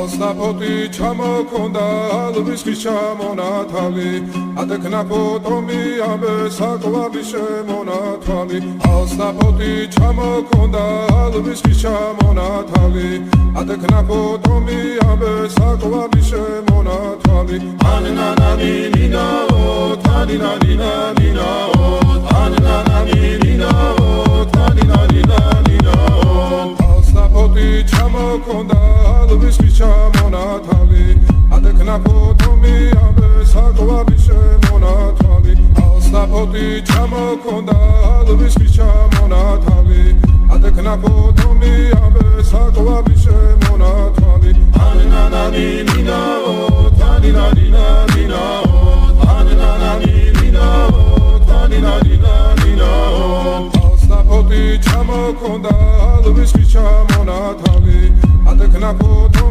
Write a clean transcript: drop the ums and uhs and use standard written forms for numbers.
ალსაფოტი ჩამოქონდა ალვის ხის ჩამონათალი ადექნა ფოტომი ამე საკვები შემონათვალი ალსაფოტი ჩამოქონდა ალვის ხის ჩამონათალი ადექნა ფოტომი ამე საკვები შემონათვალი ანანანინინაო თანინანინანინაო ანანანინინაო თანინანინანინაო ალსაფოტი ჩამოქონდა ალვის ხის ჩამონათალი ადექნა ფოტომი ამე საკვები შემონათვალი ალსაფოტი ჩამოქონდა ალვის ხის ჩამონათალი ადექნა ფოტომი ამე საკვები შემონათვალი